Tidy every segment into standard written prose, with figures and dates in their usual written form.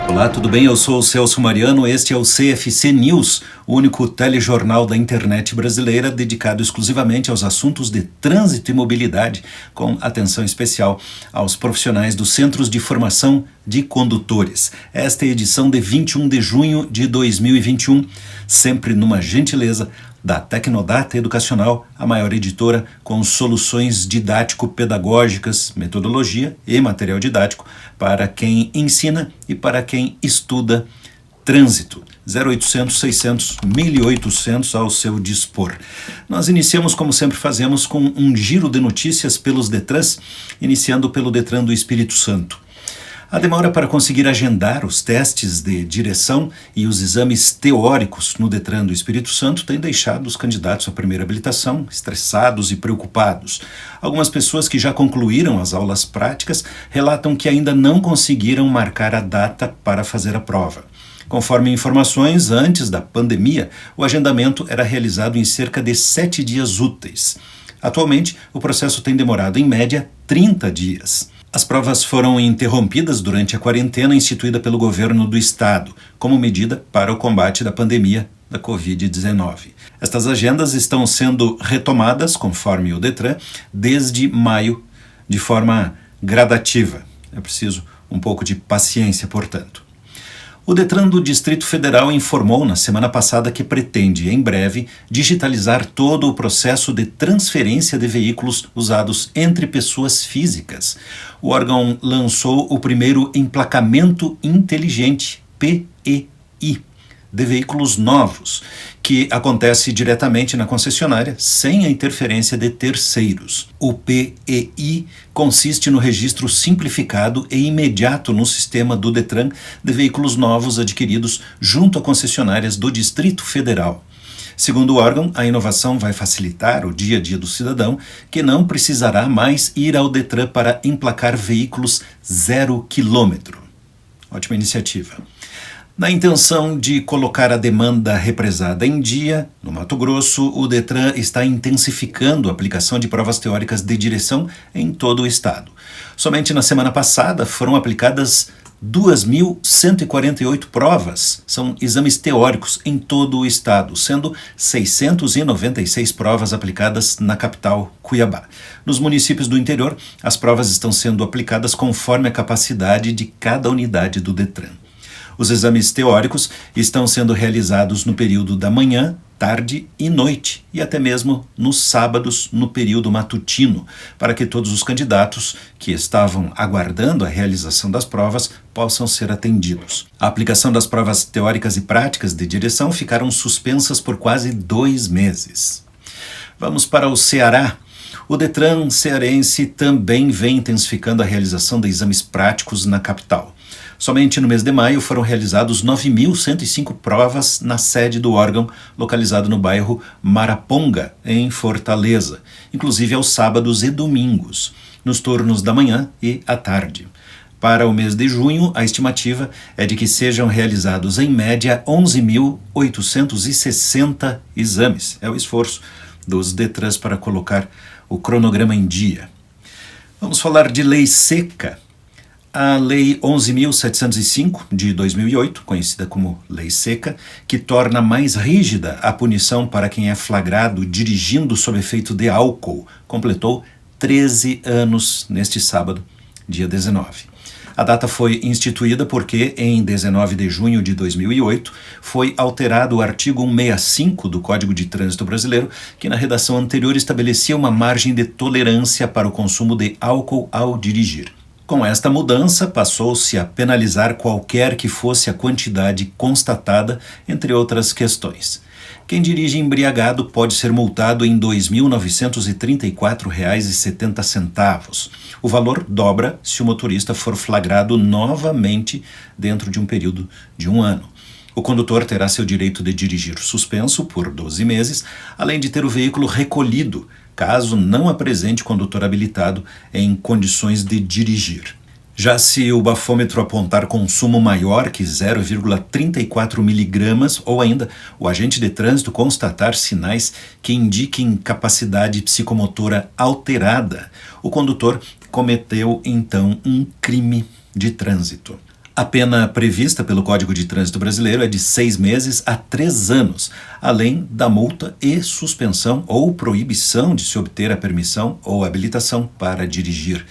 Olá, tudo bem? Eu sou o Celso Mariano, este é o CFC News, o único telejornal da internet brasileira dedicado exclusivamente aos assuntos de trânsito e mobilidade, com atenção especial aos profissionais dos Centros de Formação de Condutores. Esta é a edição de 21 de junho de 2021, sempre numa gentileza da Tecnodata Educacional, a maior editora com soluções didático-pedagógicas, metodologia e material didático para quem ensina e para quem estuda trânsito. 0800 600 1800 ao seu dispor. Nós iniciamos, como sempre fazemos, com um giro de notícias pelos Detrans, iniciando pelo Detran do Espírito Santo. A demora para conseguir agendar os testes de direção e os exames teóricos no Detran do Espírito Santo tem deixado os candidatos à primeira habilitação estressados e preocupados. Algumas pessoas que já concluíram as aulas práticas relatam que ainda não conseguiram marcar a data para fazer a prova. Conforme informações, antes da pandemia, o agendamento era realizado em cerca de 7 dias úteis. Atualmente, o processo tem demorado, em média, 30 dias. As provas foram interrompidas durante a quarentena instituída pelo governo do estado, como medida para o combate da pandemia da Covid-19. Estas agendas estão sendo retomadas, conforme o Detran, desde maio, de forma gradativa. É preciso um pouco de paciência, portanto. O Detran do Distrito Federal informou na semana passada que pretende, em breve, digitalizar todo o processo de transferência de veículos usados entre pessoas físicas. O órgão lançou o primeiro emplacamento inteligente, PEI, de veículos novos, que acontece diretamente na concessionária, sem a interferência de terceiros. O PEI consiste no registro simplificado e imediato no sistema do Detran de veículos novos adquiridos junto a concessionárias do Distrito Federal. Segundo o órgão, a inovação vai facilitar o dia a dia do cidadão, que não precisará mais ir ao Detran para emplacar veículos 0 quilômetro. Ótima iniciativa. Na intenção de colocar a demanda represada em dia, no Mato Grosso, o Detran está intensificando a aplicação de provas teóricas de direção em todo o estado. Somente na semana passada foram aplicadas 2.148 provas, são exames teóricos em todo o estado, sendo 696 provas aplicadas na capital, Cuiabá. Nos municípios do interior, as provas estão sendo aplicadas conforme a capacidade de cada unidade do Detran. Os exames teóricos estão sendo realizados no período da manhã, tarde e noite, e até mesmo nos sábados, no período matutino, para que todos os candidatos que estavam aguardando a realização das provas possam ser atendidos. A aplicação das provas teóricas e práticas de direção ficaram suspensas por quase 2 meses. Vamos para o Ceará. O Detran cearense também vem intensificando a realização de exames práticos na capital. Somente no mês de maio foram realizados 9.105 provas na sede do órgão, localizado no bairro Maraponga, em Fortaleza, inclusive aos sábados e domingos, nos turnos da manhã e à tarde. Para o mês de junho, a estimativa é de que sejam realizados, em média, 11.860 exames. É o esforço dos Detrans para colocar o cronograma em dia. Vamos falar de lei seca. A Lei 11.705, de 2008, conhecida como Lei Seca, que torna mais rígida a punição para quem é flagrado dirigindo sob efeito de álcool, completou 13 anos neste sábado, dia 19. A data foi instituída porque, em 19 de junho de 2008, foi alterado o artigo 165 do Código de Trânsito Brasileiro, que na redação anterior estabelecia uma margem de tolerância para o consumo de álcool ao dirigir. Com esta mudança, passou-se a penalizar qualquer que fosse a quantidade constatada, entre outras questões. Quem dirige embriagado pode ser multado em R$ 2.934,70. O valor dobra se o motorista for flagrado novamente dentro de um período de 1 ano. O condutor terá seu direito de dirigir suspenso por 12 meses, além de ter o veículo recolhido, caso não apresente condutor habilitado em condições de dirigir. Já se o bafômetro apontar consumo maior que 0,34 miligramas ou ainda o agente de trânsito constatar sinais que indiquem capacidade psicomotora alterada, o condutor cometeu então um crime de trânsito. A pena prevista pelo Código de Trânsito Brasileiro é de 6 meses a 3 anos, além da multa e suspensão ou proibição de se obter a permissão ou habilitação para dirigir.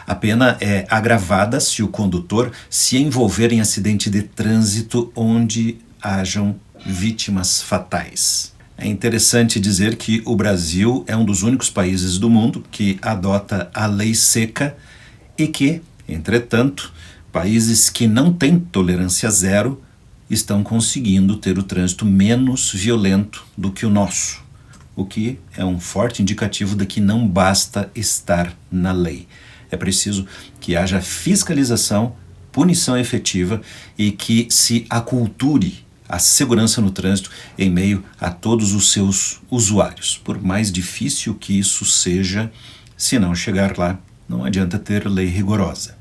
A pena é agravada se o condutor se envolver em acidente de trânsito onde hajam vítimas fatais. É interessante dizer que o Brasil é um dos únicos países do mundo que adota a lei seca e que, entretanto, países que não têm tolerância zero estão conseguindo ter o trânsito menos violento do que o nosso, o que é um forte indicativo de que não basta estar na lei. É preciso que haja fiscalização, punição efetiva e que se aculture a segurança no trânsito em meio a todos os seus usuários. Por mais difícil que isso seja, se não chegar lá, não adianta ter lei rigorosa.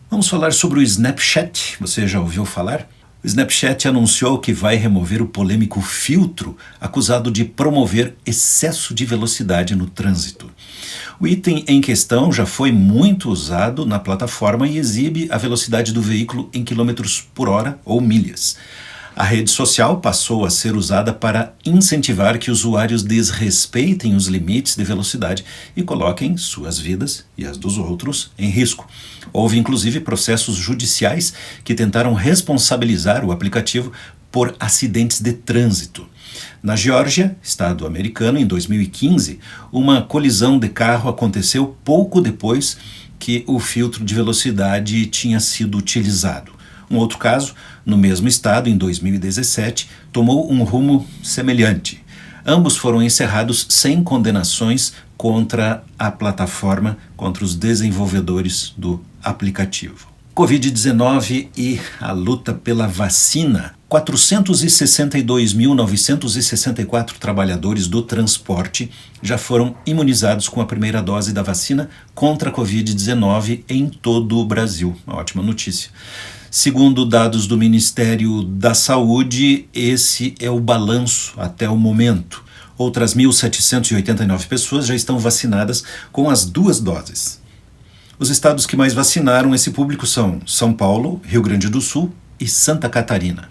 Vamos falar sobre o Snapchat. Você já ouviu falar? O Snapchat anunciou que vai remover o polêmico filtro acusado de promover excesso de velocidade no trânsito. O item em questão já foi muito usado na plataforma e exibe a velocidade do veículo em quilômetros por hora ou milhas. A rede social passou a ser usada para incentivar que usuários desrespeitem os limites de velocidade e coloquem suas vidas e as dos outros em risco. Houve inclusive processos judiciais que tentaram responsabilizar o aplicativo por acidentes de trânsito. Na Geórgia, estado americano, em 2015, uma colisão de carro aconteceu pouco depois que o filtro de velocidade tinha sido utilizado. Um outro caso, no mesmo estado, em 2017, tomou um rumo semelhante. Ambos foram encerrados sem condenações contra a plataforma, contra os desenvolvedores do aplicativo. Covid-19 e a luta pela vacina. 462.964 trabalhadores do transporte já foram imunizados com a primeira dose da vacina contra a Covid-19 em todo o Brasil. Uma ótima notícia. Segundo dados do Ministério da Saúde, esse é o balanço até o momento. Outras 1.789 pessoas já estão vacinadas com as 2 doses. Os estados que mais vacinaram esse público são São Paulo, Rio Grande do Sul e Santa Catarina.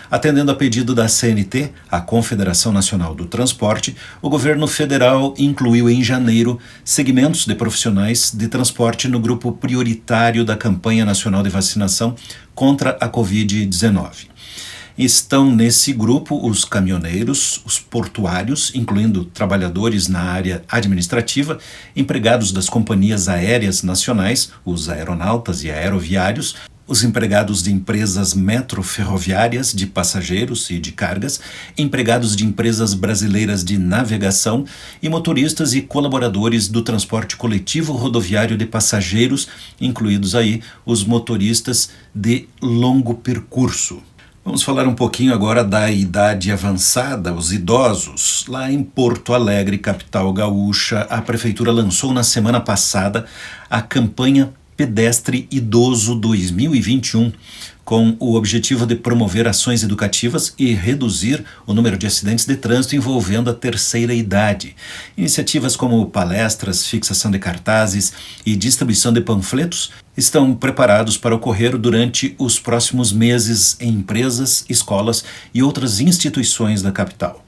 Atendendo a pedido da CNT, a Confederação Nacional do Transporte, o governo federal incluiu em janeiro segmentos de profissionais de transporte no grupo prioritário da campanha nacional de vacinação contra a Covid-19. Estão nesse grupo os caminhoneiros, os portuários, incluindo trabalhadores na área administrativa, empregados das companhias aéreas nacionais, os aeronautas e aeroviários, os empregados de empresas metroferroviárias de passageiros e de cargas, empregados de empresas brasileiras de navegação e motoristas e colaboradores do transporte coletivo rodoviário de passageiros, incluídos aí os motoristas de longo percurso. Vamos falar um pouquinho agora da idade avançada, os idosos. Lá em Porto Alegre, capital gaúcha, a prefeitura lançou na semana passada a campanha Pedestre Idoso 2021, com o objetivo de promover ações educativas e reduzir o número de acidentes de trânsito envolvendo a terceira idade. Iniciativas como palestras, fixação de cartazes e distribuição de panfletos estão preparados para ocorrer durante os próximos meses em empresas, escolas e outras instituições da capital.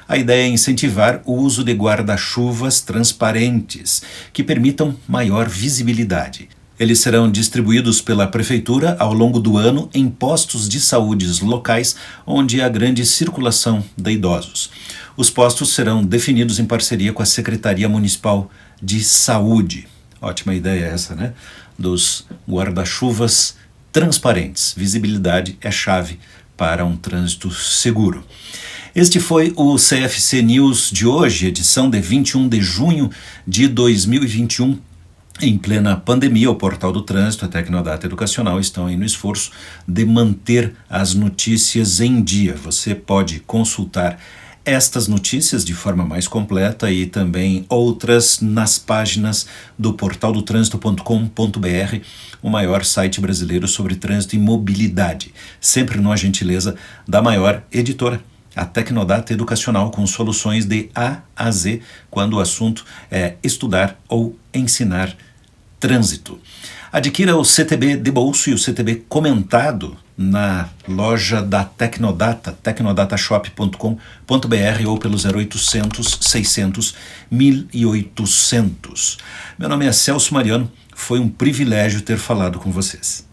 A ideia é incentivar o uso de guarda-chuvas transparentes, que permitam maior visibilidade. Eles serão distribuídos pela Prefeitura ao longo do ano em postos de saúde locais onde há grande circulação de idosos. Os postos serão definidos em parceria com a Secretaria Municipal de Saúde. Ótima ideia essa, né? Dos guarda-chuvas transparentes. Visibilidade é chave para um trânsito seguro. Este foi o CFC News de hoje, edição de 21 de junho de 2021. Em plena pandemia, o Portal do Trânsito e a Tecnodata Educacional estão aí no esforço de manter as notícias em dia. Você pode consultar estas notícias de forma mais completa e também outras nas páginas do portaldotrânsito.com.br, o maior site brasileiro sobre trânsito e mobilidade, sempre numa gentileza da maior editora, a Tecnodata Educacional, com soluções de A a Z, quando o assunto é estudar ou ensinar trânsito. Adquira o CTB de bolso e o CTB comentado na loja da Tecnodata, tecnodatashop.com.br ou pelo 0800 600 1800. Meu nome é Celso Mariano, foi um privilégio ter falado com vocês.